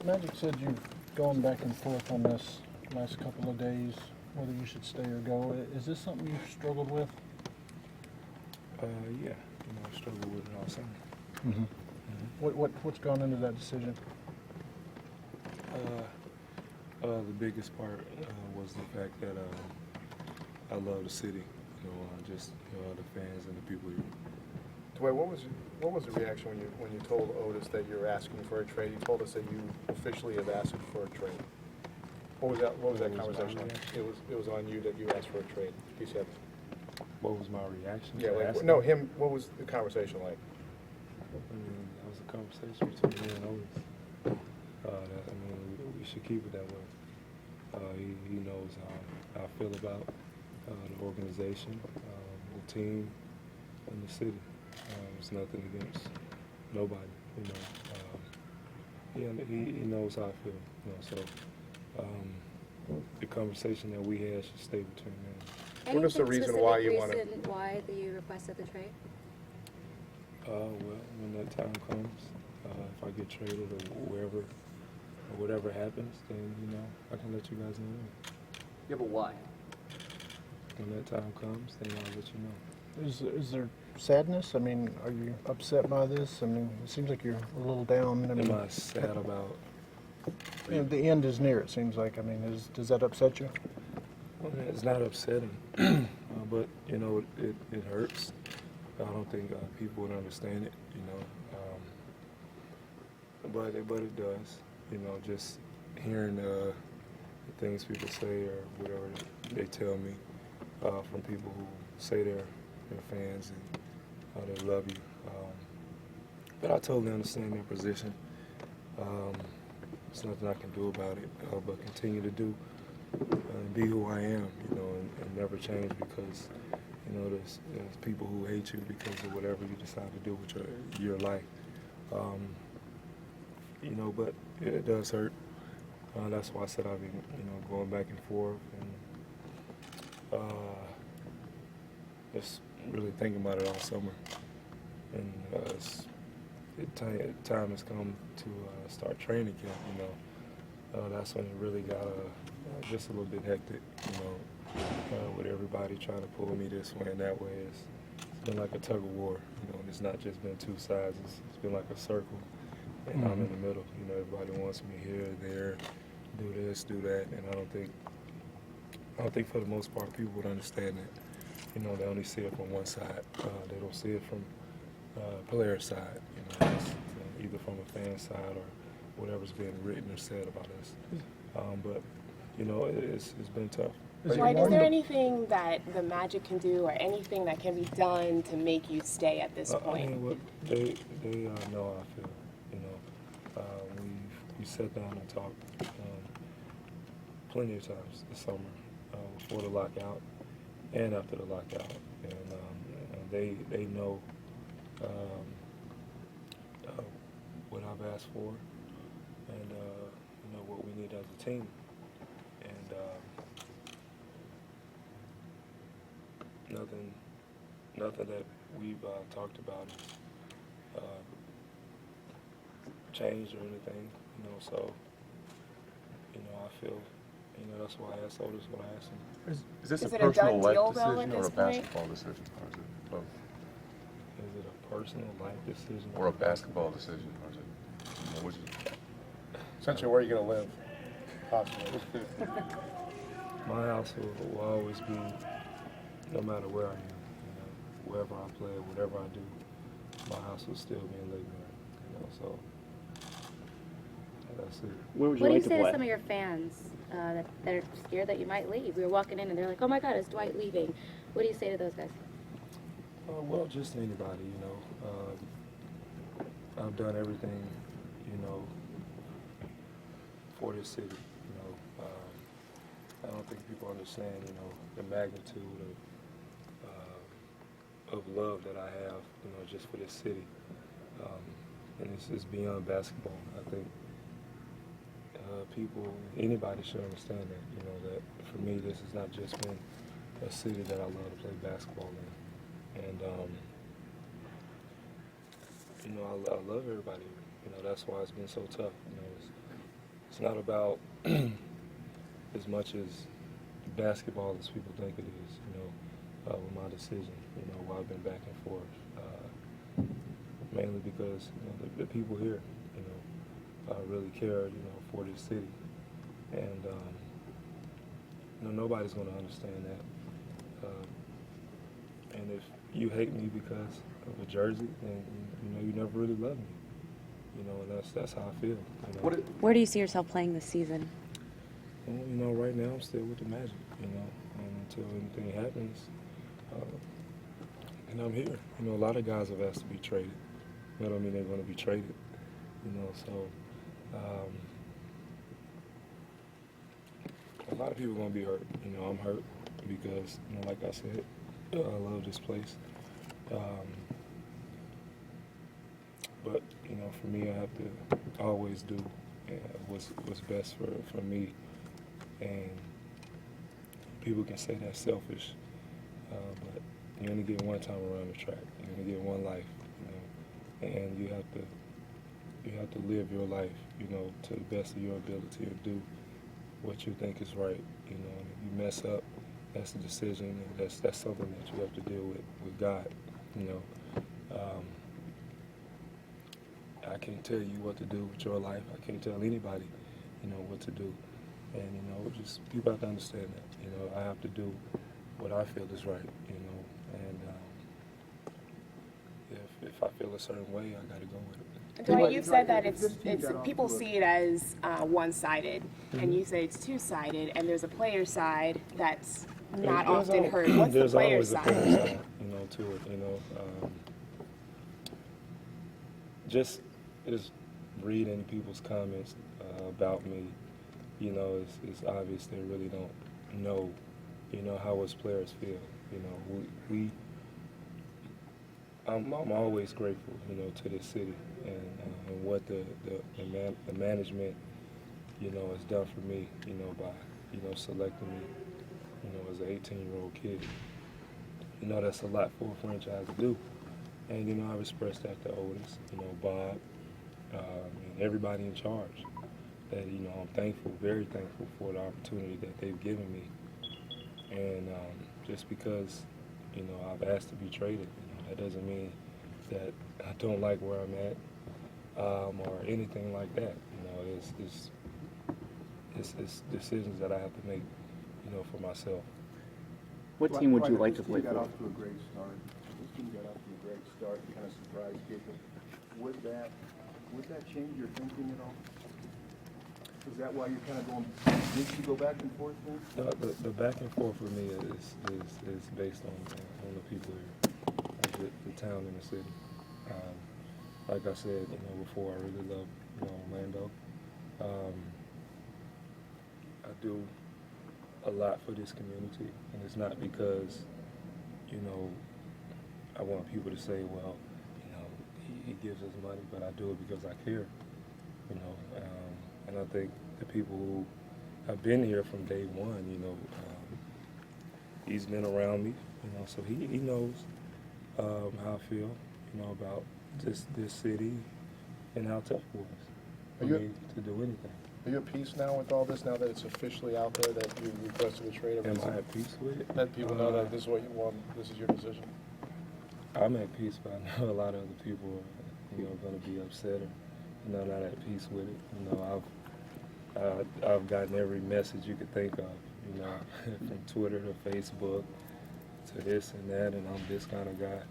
Magic said you've gone back and forth on this last couple of days, whether you should stay or go. Is this something you've struggled with? Yeah, I struggle with it all summer. Mm-hmm. What's gone into that decision? The biggest part was the fact that I love the city, just the fans and the people here. Dwight, what was the reaction when you told Otis that you're asking for a trade? He told us that you officially have asked for a trade. What was that conversation like? It was on you that you asked for a trade. He said. What was my reaction? Yeah, what was the conversation like? That was a conversation between me and Otis. We should keep it that way. He knows how I feel about the organization, the team, and the city. It's nothing against nobody, he knows how I feel, so the conversation that we had should stay between them. What is the reason why you want to? Why you requested the trade? Well, when that time comes, if I get traded or whatever happens, then I can let you guys know. Yeah, but why? When that time comes, then I'll let you know. Is there sadness? I mean, are you upset by this? I mean, it seems like you're a little down. Am I sad about? The end is near, it seems like. I mean, does that upset you? Well, it's not upsetting, but it hurts. I don't think people would understand it, but it does. Just hearing the things people say or whatever they tell me from people who say they're fans and they love you. But I totally understand their position. There's nothing I can do about it, but continue to do and be who I am, and never change because, there's people who hate you because of whatever you decide to do with your life. But it does hurt. That's why I said I've been, going back and forth and just really thinking about it all summer. And time has come to start training camp, that's when it really got just a little bit hectic, with everybody trying to pull me this way and that way. It's been like a tug of war, and it's not just been two sides, it's been like a circle, and I'm in the middle. Everybody wants me here, there, do this, do that, and I don't think for the most part people would understand that. They only see it from one side. They don't see it from player side, it's, either from a fan side or whatever's being written or said about us. But it's been tough. Dwight, is there anything that the Magic can do or anything that can be done to make you stay at this point? They know how I feel. We sat down and talked plenty of times this summer before the lockout and after the lockout, and they know what I've asked for and what we need as a team. And nothing that we've talked about has changed or anything, so, I feel, that's why I asked Otis what I asked him. Is this Is a it a personal done life deal, though, decision at or a this point? basketball decision? Or is it both? Is it a personal life decision? Or a basketball decision? Or is it, which is, Essentially, where are you going to live? Possibly. My house will always be, no matter where I am, wherever I play, whatever I do, my house will still be in Lake, so that's it. What do you say to some of your fans that are scared that you might leave? We were walking in and they're like, oh my God, is Dwight leaving? What do you say to those guys? Well, just anybody, I've done everything, for this city, I don't think people understand, the magnitude of love that I have, just for this city. And it's beyond basketball. I think anybody should understand that, that for me, this has not just been a city that I love to play basketball in. And, I love everybody. That's why it's been so tough. it's not about as much as basketball as people think it is, you know, with my decision, you know, why I've been back and forth. Mainly because, you know, the people here, you know, really care, you know, for this city. And, you know, nobody's going to understand that. And if you hate me because of a jersey, then, you know, you never really loved me. You know, and that's how I feel. You know? Where do you see yourself playing this season? Well, you know, right now I'm still with the Magic, you know, and until anything happens, and I'm here. You know, a lot of guys have asked to be traded. That don't mean they're going to be traded, you know, so a lot of people are going to be hurt. You know, I'm hurt because, you know, like I said, I love this place. But, you know, for me, I have to always do what's best for me. And people can say that's selfish, but you only get one time around the track. You only get one life, you know, and you have to live your life, you know, to the best of your ability and do what you think is right, you know. And if you mess up, that's a decision, and that's something that you have to deal with God, you know. I can't tell you what to do with your life. I can't tell anybody, you know, what to do. And, you know, just people have to understand that. You know, I have to do what I feel is right, you know. And if I feel a certain way, I got to go with it. Dwight, you've said that it's people see it as one-sided, and you say it's two-sided, and there's a player side that's not often heard. What's the player There's always a player side? side, you know, to it, you know. Just reading people's comments about me, you know, it's obvious they really don't know, you know, how us players feel. You know, I'm always grateful, you know, to this city and what the management, you know, has done for me, you know, by, you know, selecting me, you know, as an 18-year-old kid. You know, that's a lot for a franchise to do. And, you know, I've expressed that to Otis, you know, Bob, and everybody in charge. That, you know, I'm thankful, very thankful for the opportunity that they've given me. And just because, you know, I've asked to be traded, you know, that doesn't mean that I don't like where I'm at or anything like that. You know, it's decisions that I have to make, you know, for myself. What team would you like to This play team got for? off to a great start. This team got off to a great start and kind of surprised people. Would that change your thinking at all? Is that why you're kind of going, did you go back and forth then? No, the back and forth for me is based on the people here, the town and the city. Like I said, you know, before, I really love, you know, Orlando. I do a lot for this community, and it's not because, you know, I want people to say, well, you know, he gives us money, but I do it because I care, you know. And I think the people who have been here from day one, you know, he's been around me, you know, so he knows how I feel, you know, about this city and how tough it was for me to do anything. Are you at peace now with all this, now that it's officially out there that you requested a trade? Am I at peace with it? Let people know that this is what you want, this is your decision? I'm at peace, but I know a lot of other people are, you know, going to be upset or, you know, not at peace with it. You know, I've gotten every message you could think of, you know, from Twitter to Facebook to this and that, and I'm this kind of guy,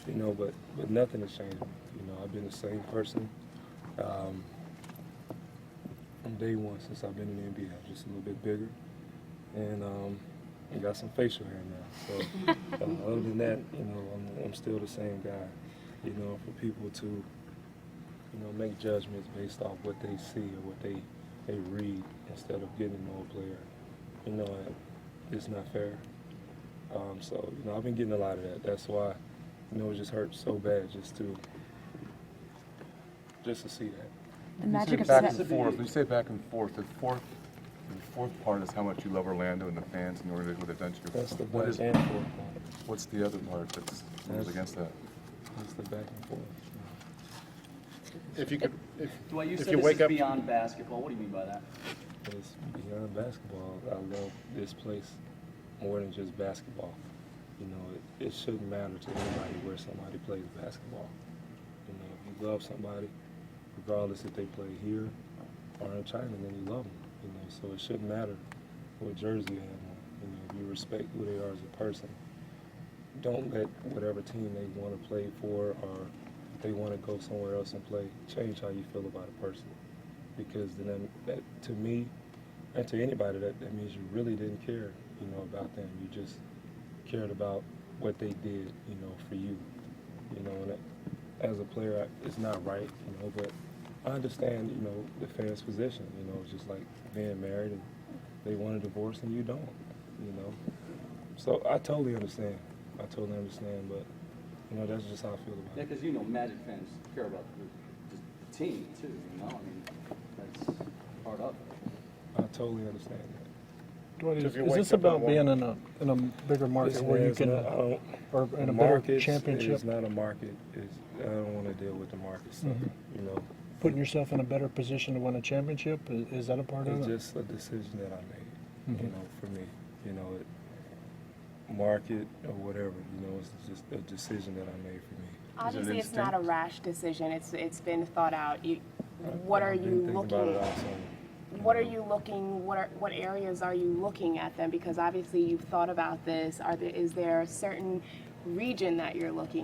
you know, but nothing has changed me. You know, I've been the same person from day one since I've been in the NBA. I'm just a little bit bigger, and I got some facial hair now. So other than that, you know, I'm still the same guy. You know, for people to, you know, make judgments based off what they see or what they read instead of getting to know a player, you know, it's not fair. So, you know, I've been getting a lot of that. That's why, you know, it just hurts so bad just to see that. The Magic have Back set. and forth. When you say back and forth, the fourth part is how much you love Orlando and the fans and the organization, what they've done to you. That's the What back is- and forth part. What's the other part that goes against that? That's the back and forth. If you could Dwight, you if said you this wake is up- beyond basketball. What do you mean by that? It's beyond basketball. I love this place more than just basketball. You know, it shouldn't matter to anybody where somebody plays basketball. You know, if you love somebody, regardless if they play here or in China, then you love them. You know, so it shouldn't matter what jersey they have on. You know, if you respect who they are as a person, don't let whatever team they want to play for or if they want to go somewhere else and play change how you feel about a person. Because then that, to me, and to anybody, that means you really didn't care, you know, about them. You just cared about what they did, you know, for you. You know, and as a player, it's not right, you know, but I understand, you know, the fans' position. You know, it's just like being married and they want a divorce and you don't, you know. So I totally understand. But, you know, that's just how I feel about Yeah, it. because you know, Magic fans care about the team too. You know, I mean, that's part of it. I totally understand that. Dwight, So is if you is wake this up in the about being in a bigger market where you It's can, not- I don't- or in a better markets championship, is not a market. I don't want to deal with the market stuff. Mhm. You know, putting yourself in a better position to win a championship? Is that a part of it's it? just a decision that I made. You Mhm. know, for me, you know, market or whatever. You know, it's just a decision that I made for me. Obviously, it's not a rash decision. It's been thought out. I've What are been you thinking about looking? it also, What are you looking? What areas are you looking at them? Because obviously you've thought about this. Is there a certain region that you're looking